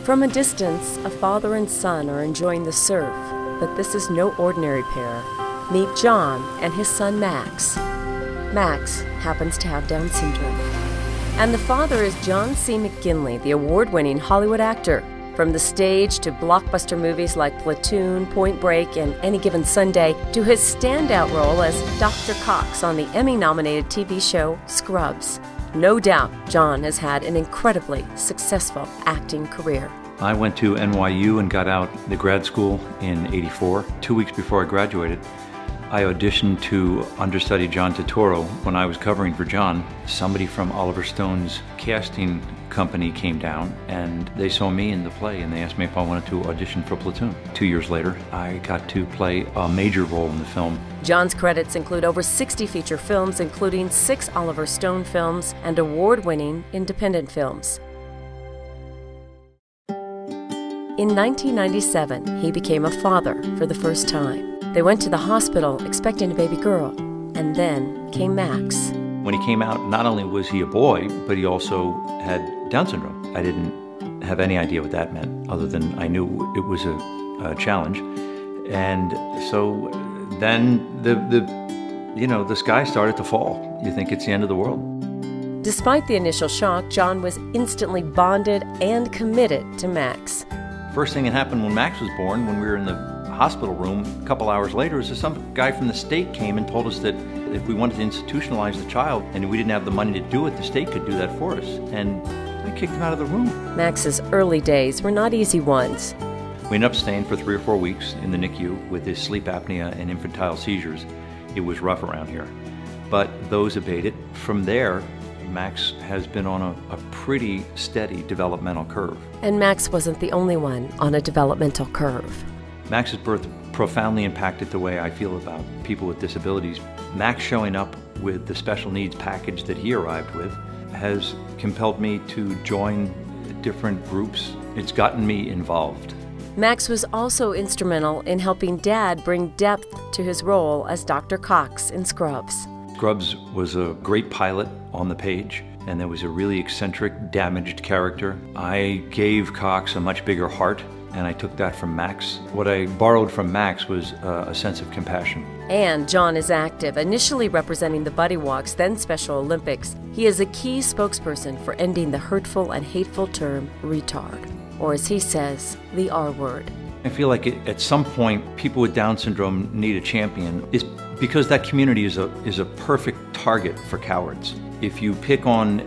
From a distance, a father and son are enjoying the surf, but this is no ordinary pair. Meet John and his son Max. Max happens to have Down syndrome. And the father is John C. McGinley, the award-winning Hollywood actor. From the stage to blockbuster movies like Platoon, Point Break, and Any Given Sunday, to his standout role as Dr. Cox on the Emmy-nominated TV show Scrubs. No doubt, John has had an incredibly successful acting career. I went to NYU and got out the grad school in '84. 2 weeks before I graduated, I auditioned to understudy John Turturro. When I was covering for John, somebody from Oliver Stone's casting company came down and they saw me in the play and they asked me if I wanted to audition for Platoon. 2 years later, I got to play a major role in the film. John's credits include over 60 feature films, including 6 Oliver Stone films and award-winning independent films. In 1997, he became a father for the first time. They went to the hospital expecting a baby girl, and then came Max. When he came out, not only was he a boy, but he also had Down syndrome. I didn't have any idea what that meant, other than I knew it was a challenge. And so then the sky started to fall. You think it's the end of the world. Despite the initial shock, John was instantly bonded and committed to Max. First thing that happened when Max was born, when we were in the hospital room a couple hours later, is that some guy from the state came and told us that if we wanted to institutionalize the child and we didn't have the money to do it, the state could do that for us. And I kicked him out of the room. Max's early days were not easy ones. We ended up staying for 3 or 4 weeks in the NICU with his sleep apnea and infantile seizures. It was rough around here, but those abated. From there, Max has been on a pretty steady developmental curve. And Max wasn't the only one on a developmental curve. Max's birth profoundly impacted the way I feel about people with disabilities. Max showing up with the special needs package that he arrived with has compelled me to join different groups. It's gotten me involved. Max was also instrumental in helping Dad bring depth to his role as Dr. Cox in Scrubs. Scrubs was a great pilot on the page, and there was a really eccentric, damaged character. I gave Cox a much bigger heart, and I took that from Max. What I borrowed from Max was a sense of compassion. And John is active, initially representing the Buddy Walks, then Special Olympics. He is a key spokesperson for ending the hurtful and hateful term retard, or as he says, the R word. I feel like at some point, people with Down syndrome need a champion. It's because that community is a perfect target for cowards. If you pick on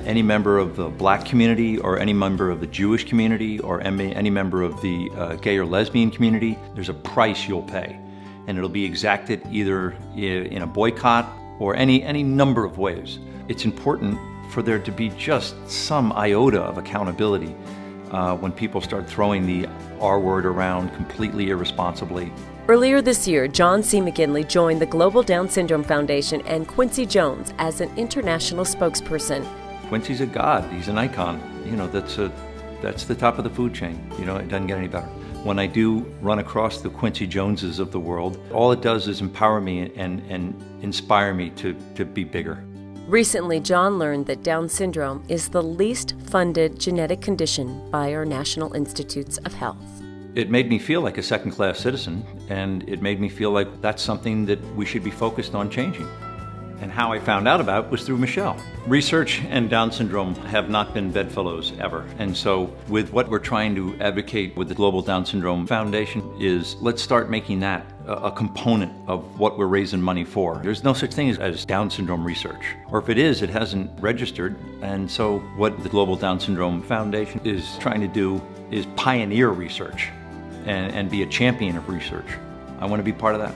any member of the black community or any member of the Jewish community or any member of the gay or lesbian community, there's a price you'll pay. And it'll be exacted either in a boycott or any number of ways. It's important for there to be just some iota of accountability when people start throwing the R word around completely irresponsibly. Earlier this year, John C. McGinley joined the Global Down Syndrome Foundation and Quincy Jones as an international spokesperson. Quincy's a god. He's an icon. You know, that's the top of the food chain. You know, it doesn't get any better. When I do run across the Quincy Joneses of the world, all it does is empower me and inspire me to be bigger. Recently, John learned that Down syndrome is the least funded genetic condition by our National Institutes of Health. It made me feel like a second-class citizen, and it made me feel like that's something that we should be focused on changing. And how I found out about it was through Michelle. Research and Down syndrome have not been bedfellows ever. And so with what we're trying to advocate with the Global Down Syndrome Foundation is let's start making that a component of what we're raising money for. There's no such thing as Down syndrome research. Or if it is, it hasn't registered. And so what the Global Down Syndrome Foundation is trying to do is pioneer research and be a champion of research. I want to be part of that.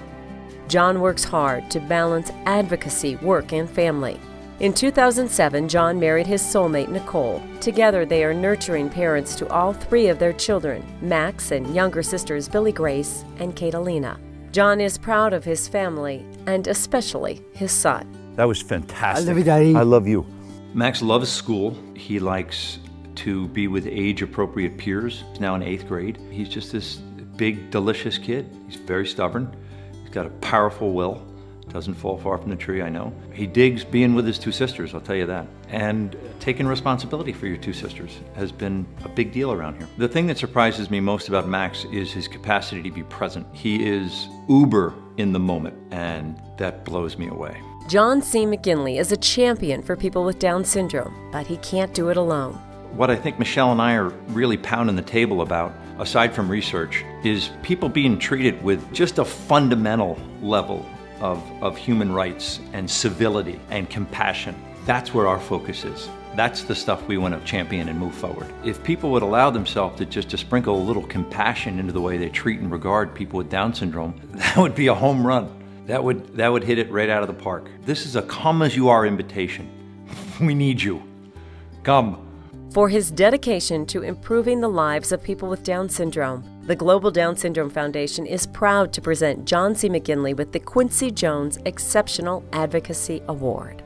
John works hard to balance advocacy, work, and family. In 2007, John married his soulmate, Nicole. Together, they are nurturing parents to all 3 of their children, Max and younger sisters Billy Grace and Catalina. John is proud of his family, and especially his son. That was fantastic. I love you, Daddy. I love you. Max loves school. He likes to be with age-appropriate peers. He's now in 8th grade. He's just this big, delicious kid. He's very stubborn. He's got a powerful will. Doesn't fall far from the tree, I know. He digs being with his two sisters, I'll tell you that. And taking responsibility for your two sisters has been a big deal around here. The thing that surprises me most about Max is his capacity to be present. He is uber in the moment, and that blows me away. John C. McGinley is a champion for people with Down syndrome, but he can't do it alone. What I think Michelle and I are really pounding the table about, aside from research, is people being treated with just a fundamental level of human rights and civility and compassion. That's where our focus is. That's the stuff we want to champion and move forward. If people would allow themselves to sprinkle a little compassion into the way they treat and regard people with Down syndrome, that would be a home run. That would hit it right out of the park. This is a come as you are invitation. We need you. Come. For his dedication to improving the lives of people with Down syndrome, the Global Down Syndrome Foundation is proud to present John C. McGinley with the Quincy Jones Exceptional Advocacy Award.